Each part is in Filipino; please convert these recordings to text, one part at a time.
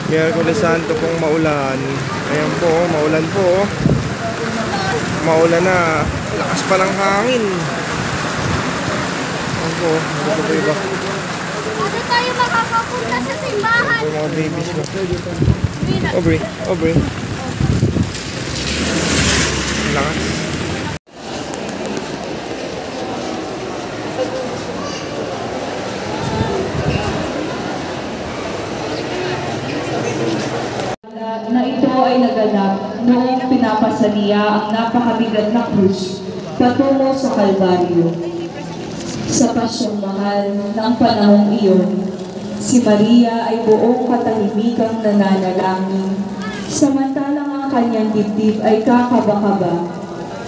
Miyerkules Santo pong maulan. Ayan po, maulan po. Maulan na. Lakas pa ng hangin. Ayan po, ano po iba? Ano tayo makakapunta sa simbahan? Mga babies na. Aubrey, Aubrey. Lakas. Na ito ay naganap noong pinapasaniya ang napakabigat na krus patungo sa Kalbaryo. Sa pasyong mahal ng panahong iyon, si Maria ay buong katahimikang nananalangin, samantalang ang kanyang dibdib ay kakaba-kaba.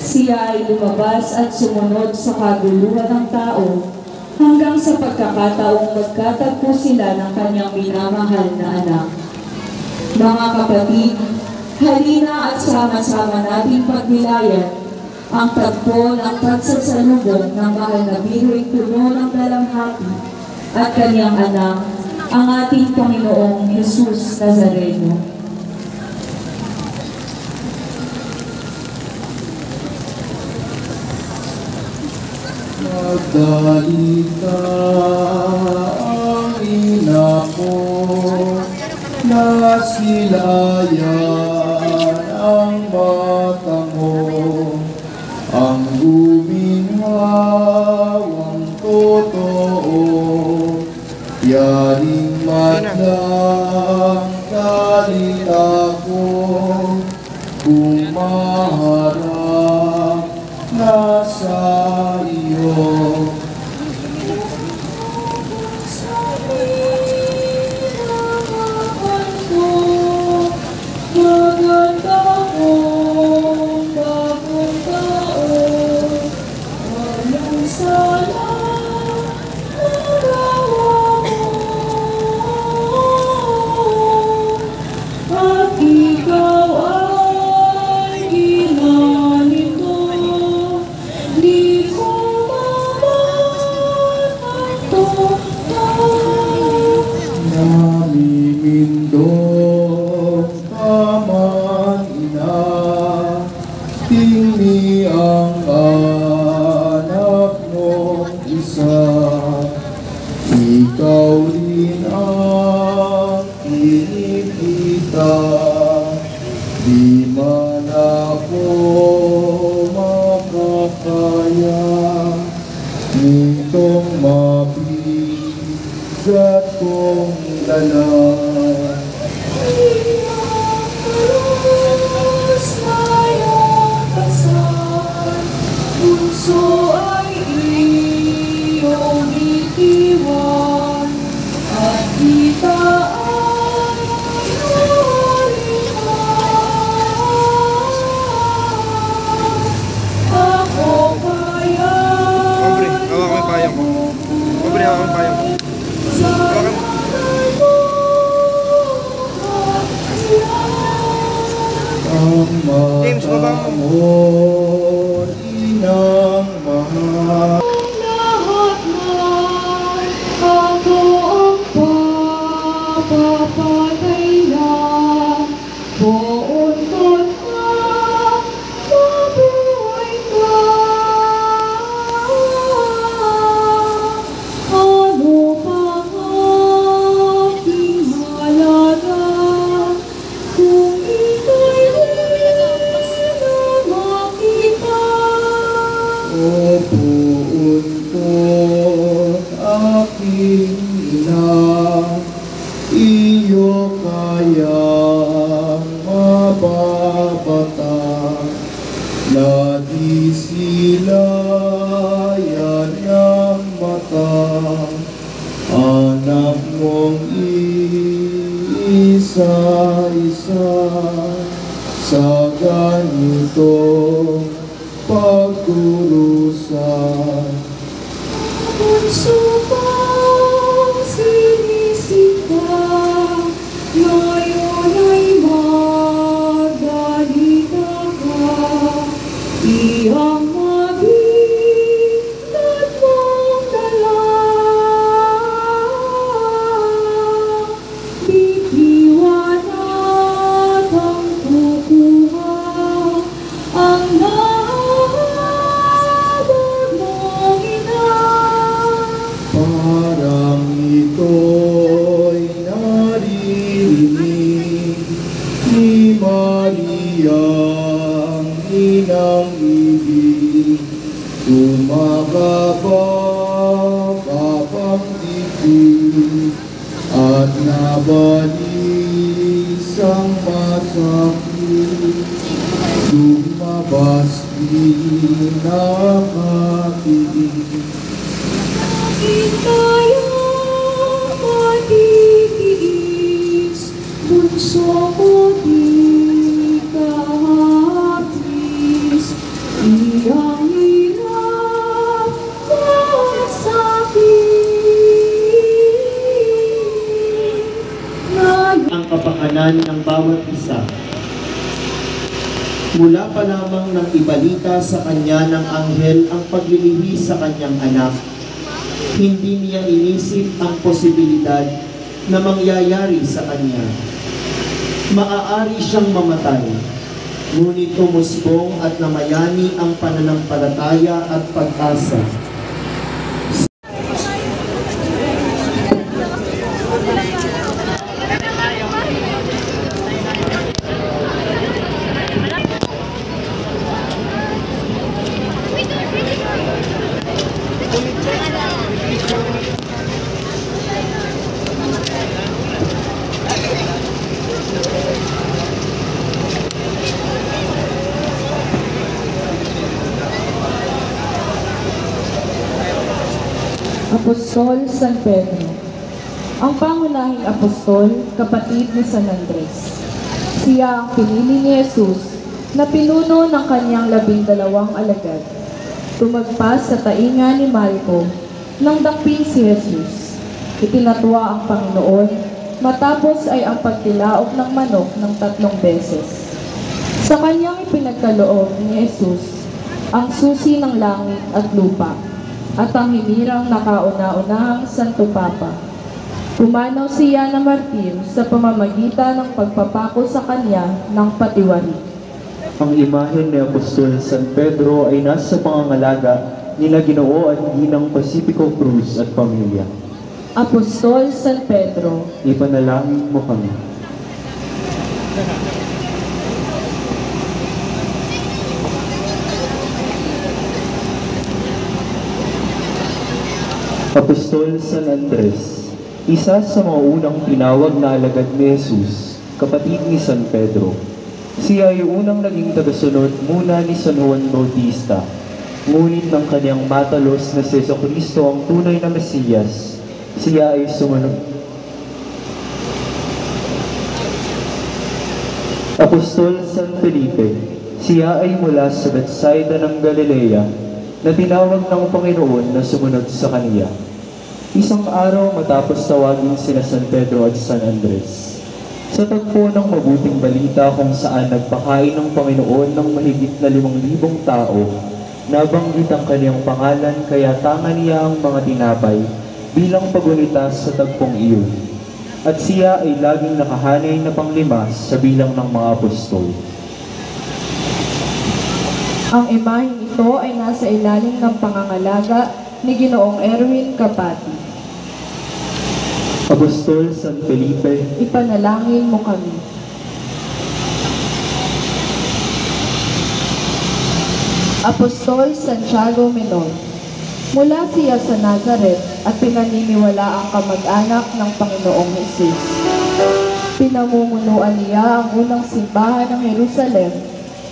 Siya ay lumabas at sumunod sa kaguluhan ng tao hanggang sa pagkakataong magkatagpo sila ng kanyang minamahal na anak. Mga kapatid, halina at sama-sama nating pagnilayan ang tagpo ng pagsasalubong ng mahal na biro'y puno ng dalamhati at kanyang anak, ang ating Panginoong Jesus Nazareno. Magdalita ang ina ko, nasilayan ang bata mo, ang guminhawang totoo, yaring madlang galit ako, kumaharap na sa iyo. Tingni ang anak mo isa, ikaw rin ang kinikita, di man ako makakaya, nitong mabigat kong dala. Puso ay iyong itiwan at kita ay nalihan. Ako kaya Aubrey, hawak mo yung payong ko. Aubrey, hawak mo yung payong ko. Hawakan mo. James, baba mo. Ng mahal. Lahat na ako ang papapatay na buon ko't na mabuhay ka. Ano pang aking halaga kung ika'y di na makita? O buon ko't aking ina, iyo kayang mababata, na di sila yan ang mata, anak mong isa-isa sa ganitong pagkurusan. Puso kong sinisita, ngayon ay magdalita ka, iyang mabigat mong dala, bitiwan ng ibig, tumakabang kapangdibig, at nabalis ang masakit, lumabas din ang ating. Bakit tayo matitiis, bunso ko di kahapis, iyang hirap at sakit. Ang kapakanan ng bawat isa. Mula pa lamang nang ibalita sa kanya ng anghel ang paglilihi sa kanyang anak, hindi niya inisip ang posibilidad na mangyayari sa kanya. Maaari siyang mamatay, ngunit umusbong at namayani ang pananampalataya at pag-asa. Apostol San Pedro. Ang pangunahing apostol, kapatid ni San Andres. Siya ang pinili ni Jesus na pinuno ng kanyang 12 alagad. Tumagpas sa tainga ni Marco nang dakpin si Jesus. Itinatwa ang Panginoon matapos ay ang pagtilaok ng manok ng 3 beses. Sa kanyang ipinagkaloob ni Jesus ang susi ng langit at lupa at ang hinirang nakauna-unahang Santo Papa. Pumanaw siya na martir sa pamamagitan ng pagpapako sa kanya ng patiwari. Ang imahen ni Apostol San Pedro ay nasa pangangalaga nila Ginoo at Ginang Pacifico Cruz at pamilya. Apostol San Pedro, Ipanalangin mo kami. Apostol San Andres, isa sa mga unang tinawag na alagad ni Jesus, kapatid ni San Pedro. Siya ay unang naging tagasunod muna ni San Juan Bautista, ngunit ng kanyang matalos na si Jesucristo ang tunay na Mesiyas, siya ay sumunod. Apostol San Felipe, siya ay mula sa Bethsaida ng Galilea, na tinawag ng Panginoon na sumunod sa kaniya. Isang araw matapos tawagin sina San Pedro at San Andres, sa tagpo ng mabuting balita kung saan nagpakain ng Panginoon ng mahigit na 5,000 tao, nabanggit ang kaniyang pangalan kaya tanga niya ang mga tinapay bilang pagunita sa tagpong iyon. At siya ay laging nakahanay na panglima sa bilang ng mga apostol. ang imaheng ito ay nasa ilalim ng pangangalaga ni Ginoong Erwin Kapati. Apostol San Felipe, Ipanalangin mo kami. Apostol Santiago Menor. Mula siya sa Nazaret at pinaniniwala ang kamag-anak ng Panginoong Hesus. Pinamumunuan niya ang unang simbahan ng Jerusalem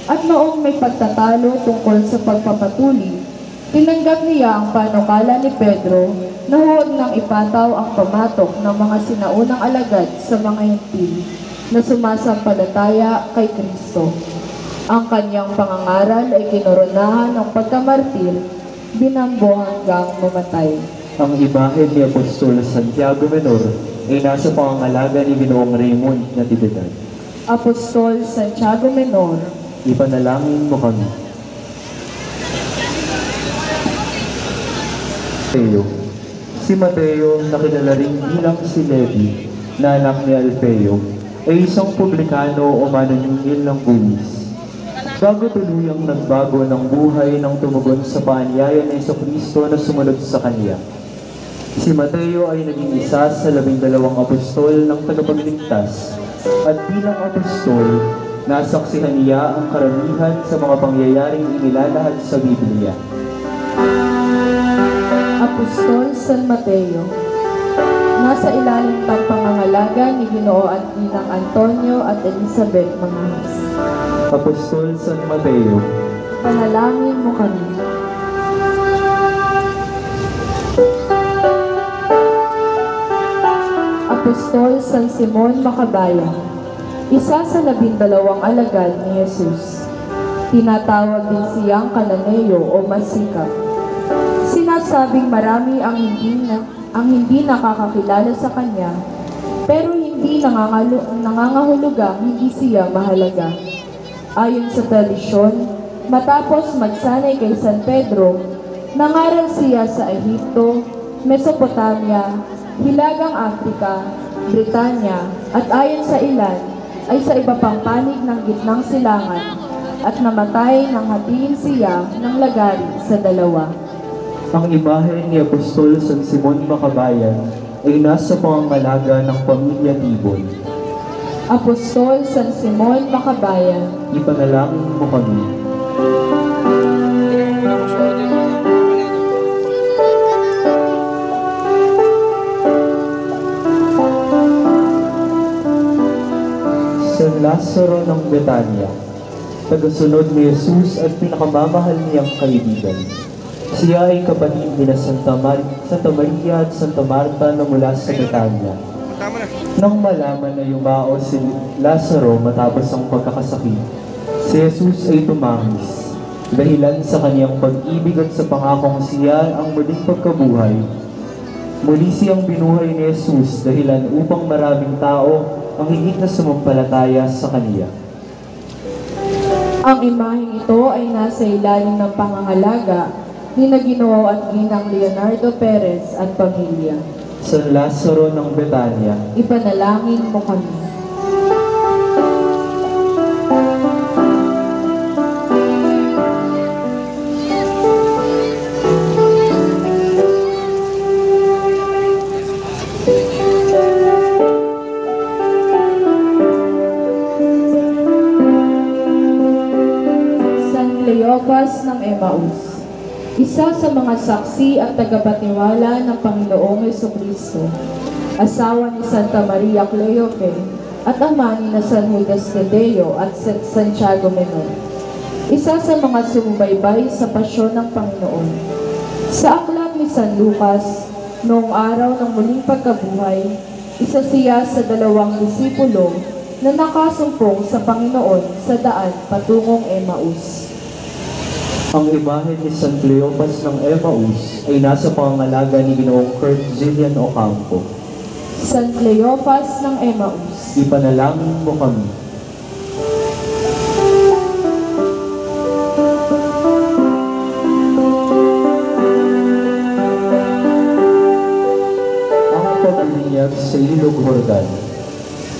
at noong may pagtatalo tungkol sa pagpapatuli, tinanggap niya ang panukala ni Pedro na huwag nang ipataw ang pamatok ng mga sinaunang alagad sa mga hentil na sumasampalataya kay Kristo. Ang kanyang pangangaral ay kinoronahan ng pagkamartir, binambo hanggang mamatay. ang imahe ni Apostol Santiago Menor ay nasa pangangalaga ni Ginoong Raymond Natividad. Apostol Santiago Menor, Ipanalangin mo kami. Mateo. Si Mateo, na kilala rin bilang si Levi, na anak ni Alfeo, ay isang publikano o mananingil ng buwis. Bago tuluyang nagbago ng buhay nang tumugon sa paanyaya ni Jesucristo na sumunod sa kanya. Si Mateo ay naging isa sa 12 apostol ng tagapagligtas at bilang apostol, Nasaksihan niya ang karamihan sa mga pangyayaring inilalahad sa Biblia. Apostol San Mateo. Nasa ilalim ng pangangalaga ni Ginoo at Ginang Antonio at Elizabeth Manghas. Apostol San Mateo, Panalangin mo kami. Apostol San Simon Makabayan, isa sa 12 alagad ni Jesus. Tinatawag din siyang Kananeo o Masikap. Sinasabing marami ang hindi nakakakilala sa kanya, pero hindi nangangahulugang hindi siya mahalaga. Ayon sa tradisyon, matapos magsanay kay San Pedro, nangaral siya sa Ehipto, Mesopotamia, Hilagang Afrika, Britanya, at ayon sa ilan, ay sa iba pang panig ng gitnang silangan, at namatay nang hatiin siya ng lagari sa dalawa. ang imahe ni Apostol San Simon Makabayan ay nasa pangangalaga ng pamilya Tibon. Apostol San Simon Makabayan, Ipanalangin mo kami. San Lazaro ng Betania, tagasunod ni Jesus at pinakamamahal niyang kaibigan. Siya ay kapatid ni Santa Maria at Santa Marta na mula sa Betania. Nang malaman na yumao si Lazaro matapos ang pagkakasakit, si Jesus ay tumangis. Dahilan sa kaniyang pag-ibig at sa pangakong siya ang muling pagkabuhay, muli siyang binuhay ni Jesus dahilan upang maraming tao ang higit na sumampalataya sa kaniya. ang imaheng ito ay nasa ilalim ng pangangalaga ni Ginoo at Ginang Leonardo Perez at pamilya. San Lazaro ng Betania, Ipanalangin mo kami. San Cleopas ng Emmaus, isa sa mga saksi at tagapatiwala ng Panginoong Jesucristo, asawa ni Santa Maria Cleope at ama ni San Judas Tadeo at Santiago Menor. Isa sa mga sumubaybay sa pasyon ng Panginoon. Sa aklat ni San Lucas, noong araw ng muling pagkabuhay, isa siya sa 2 disipulo na nakasumpong sa Panginoon sa daan patungong Emmaus. ang imahe ni San Cleopas ng Emmaus ay nasa pangangalaga ni Ginoong Kurt Zillian Ocampo. San Cleopas ng Emmaus, Ipanalangin mo kami. Ang pagbinyag sa Ilog Jordan.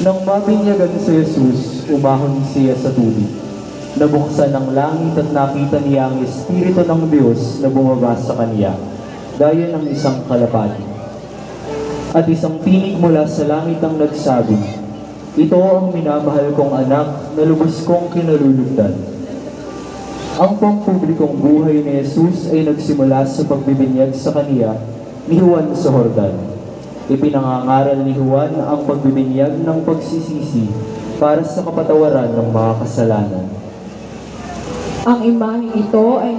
Nang mabinyagan si Jesus, umahon siya sa tubig. Nabuksan ang langit at nakita niya ang Espiritu ng Diyos na bumaba sa kaniya, gaya ng isang kalapati. At isang tinig mula sa langit ang nagsabi, "Ito ang minamahal kong anak na lubos kong kinalulugdan." Ang pampublikong buhay ni Jesus ay nagsimula sa pagbibinyag sa kaniya ni Juan sa Jordan. Ipinangangaral ni Juan ang pagbibinyag ng pagsisisi para sa kapatawaran ng mga kasalanan. ang imaheng ito ay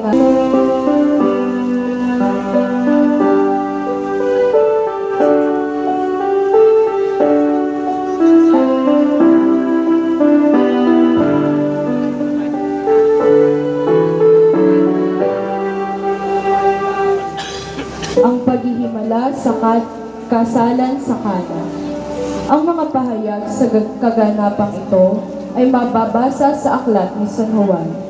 ang paghihimala sa kasalan sa Kana. Ang mga pahayag sa kaganapang ito ay mababasa sa aklat ni San Juan.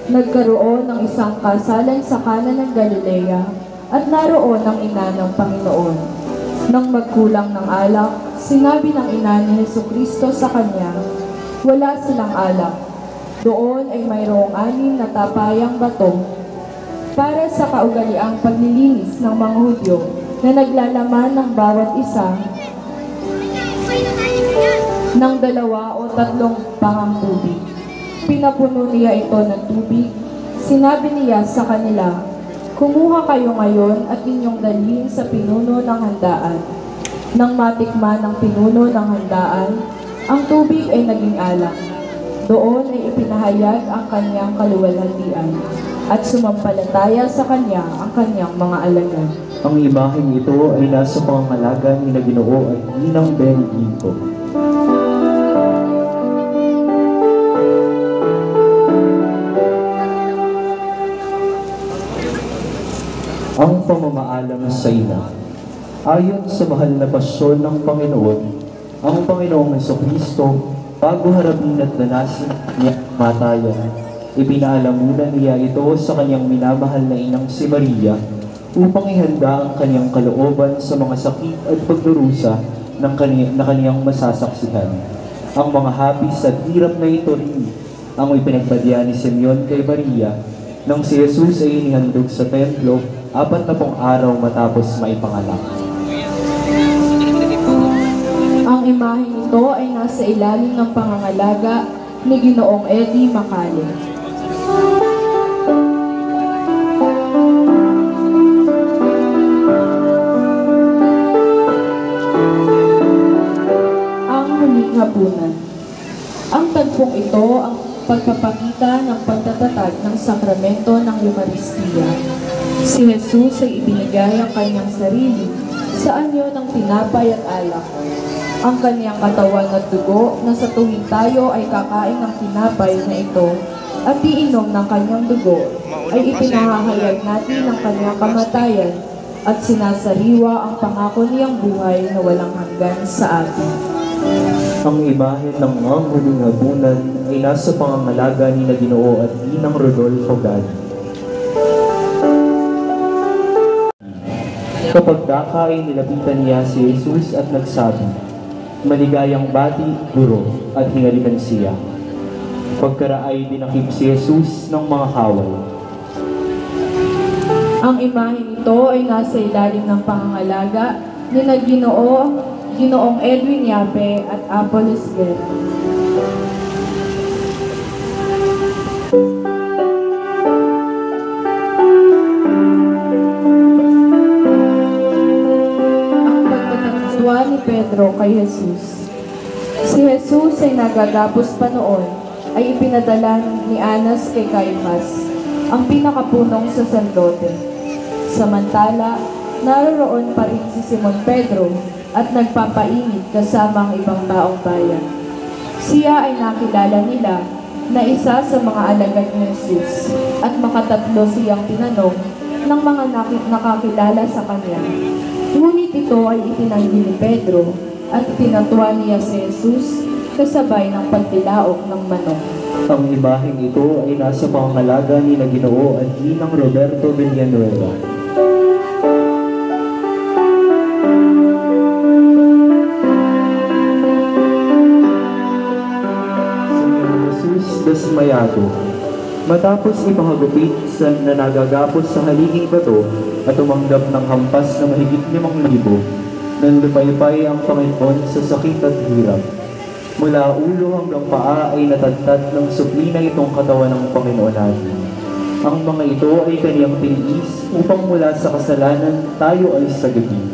Nagkaroon ng isang kasalan sa Kana ng Galilea at naroon ang ina ng Panginoon. Nang magkulang ng alak, sinabi ng ina ni Jesucristo sa kanya, "Wala silang alak." Doon ay mayroong 6 na tapayang bato para sa kaugaliang paglilinis ng mga Hudyo na naglalaman ng bawat isa ng 2 o 3 pangang tubig. ipinapuno niya ito ng tubig, sinabi niya sa kanila, "Kumuha kayo ngayon at inyong dalhin sa pinuno ng handaan." Nang matikman ng pinuno ng handaan, ang tubig ay naging alak. Doon ay ipinahayag ang kanyang kaluwalhatian at sumampalataya sa kanya ang kanyang mga alagad. Ang imaheng ito ay nasa pangangalaga ni na Ginoo at Ginang Benedicto. Ang pamamaalam sa ina. Ayon sa mahal na pasyon ng Panginoon, ang Panginoong Jesucristo, bago harapin at danasin niya ang matayan, ipinaalamunan niya ito sa kanyang minamahal na inang si Maria upang ihanda ang kanyang kalooban sa mga sakit at pagdurusa na kanyang masasaksihan. Ang mga hapis at hirap na ito rin ang ipinagpadya ni Simeon kay Maria nang si Jesus ay inihandog sa templo 40 araw matapos maipanganak. Ang imaheng ito ay nasa ilalim ng pangangalaga ni Ginoong Eddie Macale. Ang huling hapunan. Ang tagpong ito ang pagpapakita ng pagtatatag ng sakramento ng Eucharistia. Si Jesus ay ibinigay ang kanyang sarili sa anyo ng tinapay at alak. Ang kanyang katawan at dugo na sa tuwing tayo ay kakain ng tinapay na ito at iinom ng kanyang dugo ay ipinahahayag natin ang kanyang kamatayan at sinasariwa ang pangako niyang buhay na walang hanggan sa atin. Ang imahe ng mga huling hapunan ay nasa pangangalaga ni na Ginoo at Ginang Rodolfo Gani. Kapag daka ay nilapitan niya si Jesus at nagsabi, "Maligayang bati, Guro," at hinalikan siya. Pagkaraay dinakip si Jesus ng mga kawal. Ang imaheng ito ay nasa ilalim ng pangangalaga ni na Ginoong Edwin Yape at Apolos Guerra. Ni Pedro kay Jesus. Si Jesus ay nagagapos pa noon ay ipinadala ni Anas kay Caifás, ang pinakapunong saserdote. Samantala, naroroon pa rin si Simon Pedro at nagpapainit kasama ang ibang taong bayan. Siya ay nakilala nila na isa sa mga alagad ni Jesus at makatatlo siyang tinanong ng mga nakakilala sa kanya. Ngunit ito ay itinanggi ni Pedro at itinatwa niya si Jesus kasabay ng pagtilaok ng manok. Ang imaheng ito ay nasa pangangalaga ni na Ginoo at Ginang Roberto Villanueva. Señor Jesus desmayado. Matapos ipahagupit sa nanagagapos sa haliging bato at tumanggap ng hampas na mahigit 5,000, nanlupaypay ang Panginoon sa sakit at hirap. Mula ulo hanggang paa ay natagtad ng suplina itong katawan ng Panginoon natin. Ang mga ito ay kaniyang tiniis upang mula sa kasalanan tayo ay sagipin.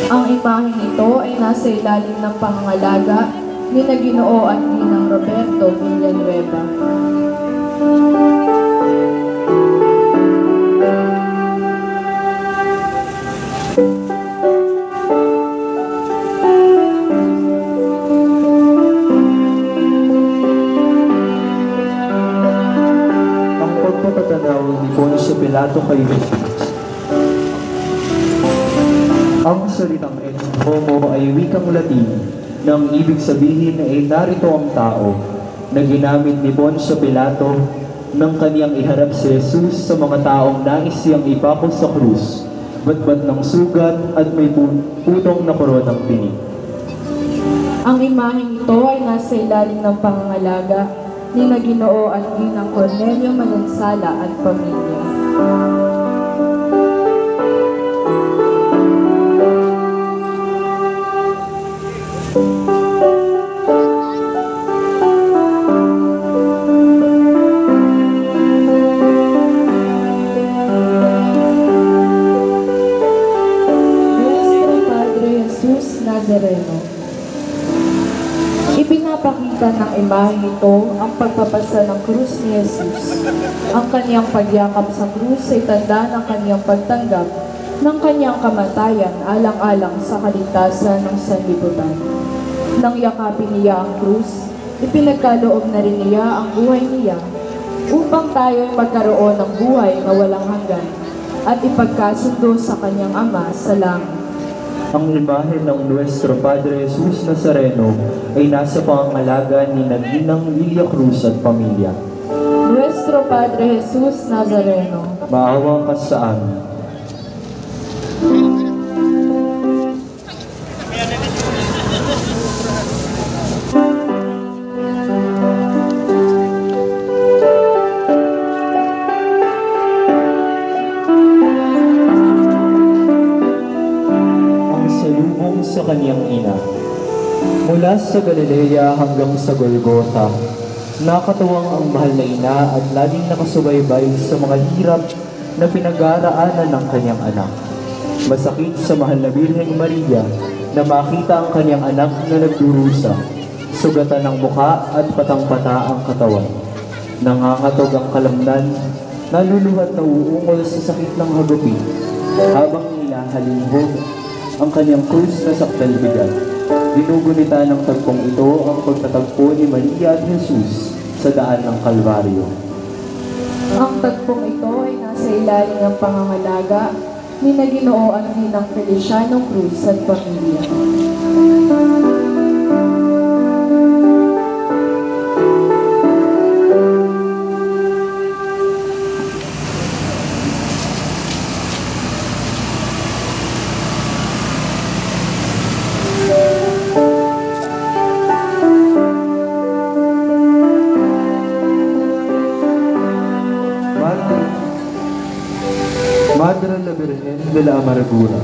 Ang imaheng ito ay nasa ilalim ng pangangalaga ni na Ginoo at Ginang Roberto Villanueva. Ang pagpapatanaw ni Poncio Pilato kay Jesus. Ang salitang et homo ay wikang Latin nang ibig sabihin ay narito ang tao na ginamit ni Poncio Pilato nang kaniyang iharap si Jesus sa mga taong nais siyang ipako sa krus, batbat ng sugat at may putong na koronang tinik. Ang imaheng ito ay nasa ilalim ng pangangalaga ni na Ginoo at Ginang Cornelio Manansala at pamilya. imaheng ito ang pagpapasa ng krus ni Jesus. Ang kanyang pagyakap sa krus ay tanda ng kanyang pagtanggap ng kanyang kamatayan alang-alang sa kaligtasan ng sanlibutan. Nang yakapin niya ang krus, ipinagkaloob na rin niya ang buhay niya upang tayo ay magkaroon ng buhay na walang hanggan at ipagkasundo sa kanyang Ama sa langit. Ang imahe ng Nuestro Padre Jesus Nazareno ay nasa pangangalaga ni Nadinang Lilia Cruz at pamilya. Nuestro Padre Jesus Nazareno, Maawa ka sa amin. Sa kanyang ina. Mula sa Galilea hanggang sa Golgotha, nakatuwang ang mahal na ina at laging nakasubaybay sa mga hirap na pinag-aaraanan ng kanyang anak. Masakit sa mahal na Birheng Maria na makita ang kanyang anak na nagdurusa, sugatan ng mukha at patang-pata ang katawan. Nangangatog ang kalamnan, naluluhat na uungol sa sakit ng hagupit, habang nilahalinghog ang kanyang krus na sakdal-bigat. Ginugunita ng tagpong ito ang pagtatagpo ni Maria at Jesus sa daan ng Kalbaryo. ang tagpong ito ay nasa ilalim ng pangangalaga ni na Ginoo at Ninang Feliciano Cruz at pamilya. Madre la Virgen de la Amargura.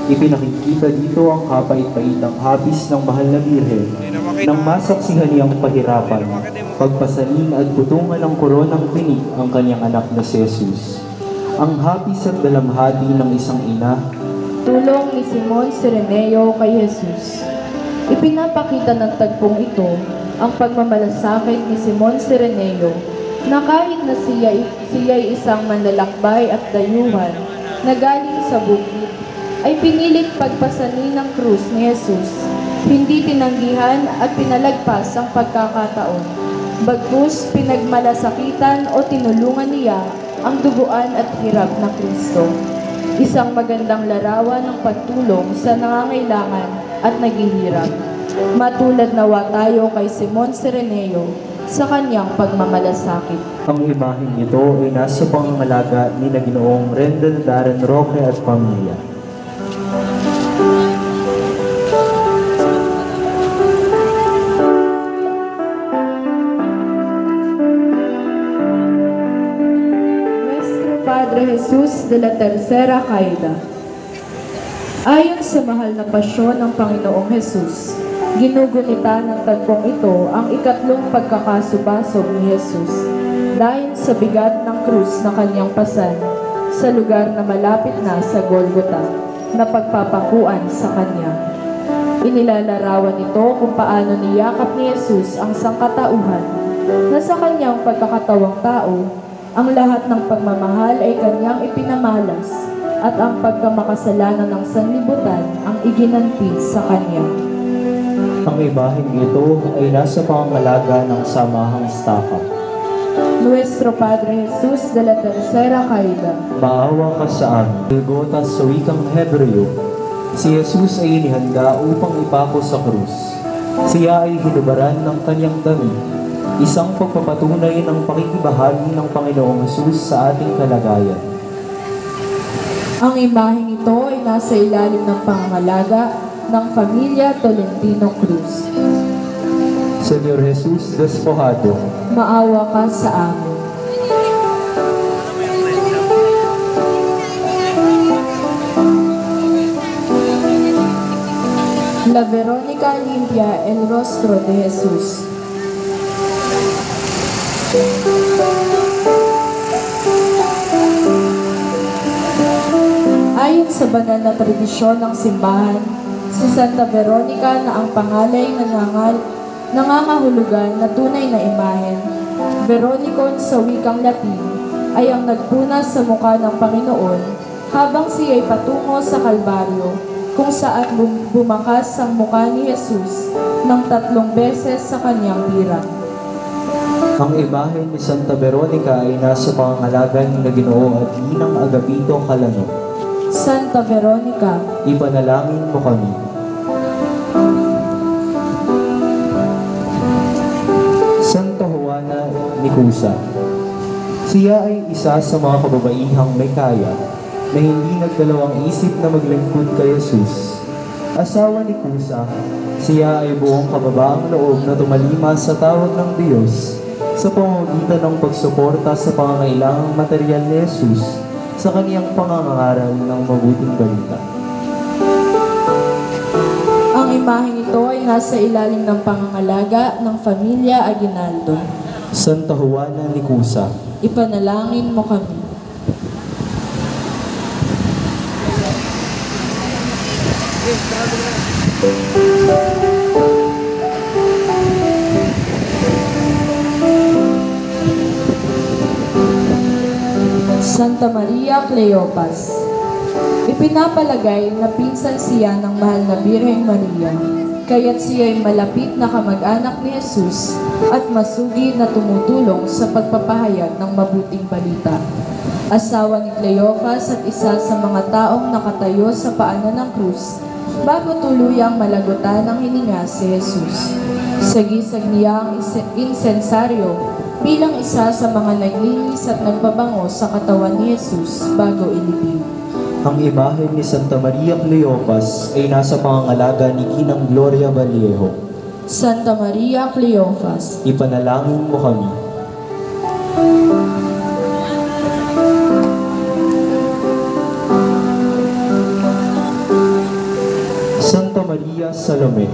Ipinakikita dito ang kapait-paitang hapis ng mahal na Birhen nang masaksihan niyang pahirapan, pagpasanin at putungan ng koronang pinik ang kanyang anak na si Jesus. Ang hapis at dalamhati ng isang ina. Tulong ni Simon Sireneo kay Jesus. Ipinapakita ng tagpong ito ang pagmamalasakit ni Simon Sireneo na kahit na siya'y isang manlalakbay at dayuhan na galing sa bukid, ay pinilit pagpasanin ng krus ni Jesus. Hindi tinanggihan at pinalagpas ang pagkakataon. Bagkus pinagmalasakitan o tinulungan niya ang duguan at hirap na Kristo. Isang magandang larawan ng pagtulong sa nangangailangan at naghihirap. Matulad nawa tayo kay Simon Sireneo sa kanyang pagmamalasakit. Ang imaheng ito ay nasa pangangalaga ni na Ginoong Rendel Darren Roque at pamilya. Nuestro Padre Jesus de la Tercera Caída. Ayon sa mahal na pasyon ng Panginoong Jesus, ginugunita ng tagpong ito ang ikatlong pagkakasubasog ni Jesus dahil sa bigat ng krus na kanyang pasan sa lugar na malapit na sa Golgotha na pagpapakuan sa kanya. Inilalarawan ito kung paano niyakap ni Jesus ang sangkatauhan na sa kanyang pagkakatawang tao, ang lahat ng pagmamahal ay kanyang ipinamalas at ang pagkamakasalanan ng sanlibutan ang iginanti sa kanya. Ang imaheng ito ay nasa pangangalaga ng samahang staka. Nuestro Padre Jesus de la Tercera Caída. Maawa ka sa amin. Golgotha sa wikang Hebreo, si Jesus ay inihanda upang ipako sa krus. Siya ay hinubaran ng kanyang dami, isang pagpapatunay ng pakikibahagi ng Panginoong Jesus sa ating kalagayan. Ang imaheng ito ay nasa ilalim ng pangangalaga ng Pamilya Tolentino Cruz. Señor Jesus despojado, Maawa ka sa amin. La Verónica limpia el rostro de Jesús. Ayon sa banal na tradisyon ng simbahan, si Santa Veronica na ang pangalay nangangahulugan na tunay na imahen. Veronicon sa wikang Latin ay ang nagpunas sa mukha ng Panginoon habang siya'y patungo sa Kalbaryo, kung saan bumakas ang mukha ni Jesus ng 3 beses sa kanyang hirap. Ang imahe ni Santa Veronica ay nasa pangangalaga ni Ginoo at Ginang Agapito Calano. Santa Veronica, Ipanalangin mo kami. Santa Juana Nicusa. Siya ay isa sa mga kababaihang may kaya na hindi nagdalawang isip na maglingkod kay Jesus. Asawa ni Cusa, siya ay buong kababaang loob na tumalima sa tawag ng Diyos sa pamamagitan ng pagsuporta sa pangangailangang material ni Jesus sa kaniyang pangangaral ng mabuting balita. ang imaheng ito ay nasa ilalim ng pangangalaga ng Pamilya Aguinaldo. Santa Juana Nicusa, Ipanalangin mo kami. Santa Maria Cleopas, ipinapalagay na pinsan siya ng mahal na Birheng Maria, kaya't siya ay malapit na kamag-anak ni Jesus at masugid na tumutulong sa pagpapahayag ng mabuting balita. Asawa ni Cleopas at isa sa mga taong nakatayo sa paanan ng krus bago tuluyang malagutan ng hininga si Jesus. Sagisag niya ang insensaryo bilang isa sa mga naglinis at nagpabango sa katawan ni Jesus bago ilibing. ang imahe ni Santa Maria Cleopas ay nasa pangangalaga ni Ginang Gloria Vallejo. Santa Maria Cleopas, Ipanalangin mo kami. Santa Maria Salome,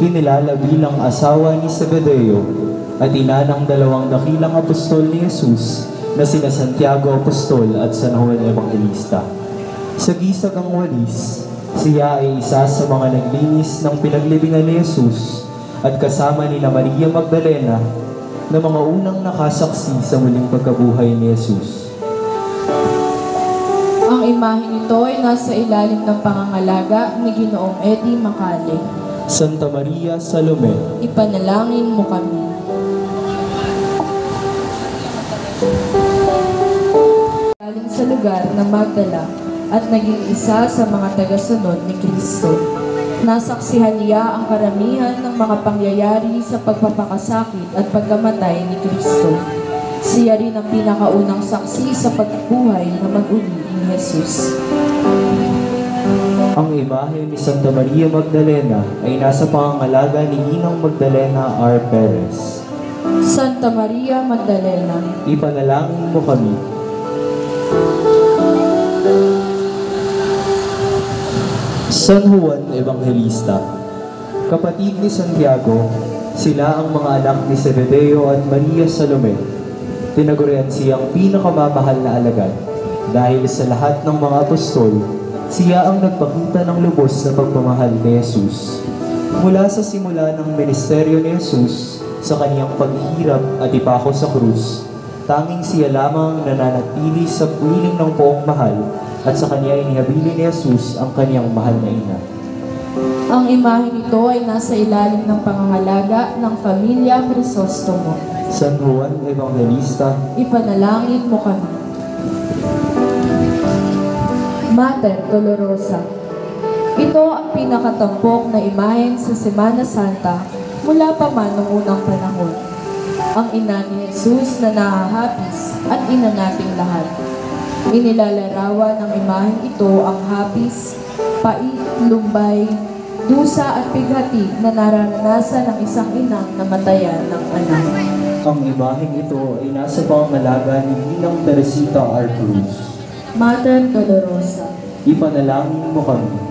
kinilala bilang asawa ni Zebedeo at ina ng 2 dakilang apostol ni Jesus na sina Santiago Apostol at San Juan Evangelista. Sa gisag ang walis, siya ay isa sa mga naglinis ng pinaglibingan ni Jesus at kasama nila Maria Magdalena na mga unang nakasaksi sa muling pagkabuhay ni Jesus. ang imaheng ito ay nasa ilalim ng pangangalaga ni Ginoong Eddie Macale. Santa Maria Salome, Ipanalangin mo kami. Galing sa lugar na Magdala at naging isa sa mga tagasunod ni Kristo. Nasaksihan niya ang karamihan ng mga pangyayari sa pagpapakasakit at pagkamatay ni Kristo. Siya rin ang pinakaunang saksi sa pagbuhay na mag-uli ni Jesus. ang imahe ni Santa Maria Magdalena ay nasa pangangalaga ni Ginang Magdalena R. Perez. Santa Maria Magdalena, Ipanalangin mo kami. San Juan Evangelista, kapatid ni Santiago, sila ang mga anak ni Zebedeo at Maria Salome. Tinagurian siyang pinakamamahal na alagad dahil sa lahat ng mga apostol, siya ang nagpakita ng lubos na pagmamahal ni Jesus. Mula sa simula ng ministeryo ni Jesus sa kaniyang paghihirap at ipako sa krus, tanging siya lamang nananatili sa piling ng poong mahal at sa kanya inihabili ni Jesus ang kaniyang mahal na ina. ang imaheng ito ay nasa ilalim ng pangangalaga ng Pamilya Crisostomo. San Juan Evangelista, Ipanalangin mo kami. Mater Dolorosa, ito ang pinakatampok na imahen sa Semana Santa mula pa man noong unang panahon. Ang ina ni Jesus na nahahapis at ina nating lahat. Inilalarawan ng imaheng ito ang hapis, pait, lumbay, dusa at pighati na nararanasan ng isang inang namatayan ng anak. ang imaheng ito ay nasa pangangalaga ni Ginang Teresita R. Cruz. Mater Dolorosa, Ipanalangin mo kami.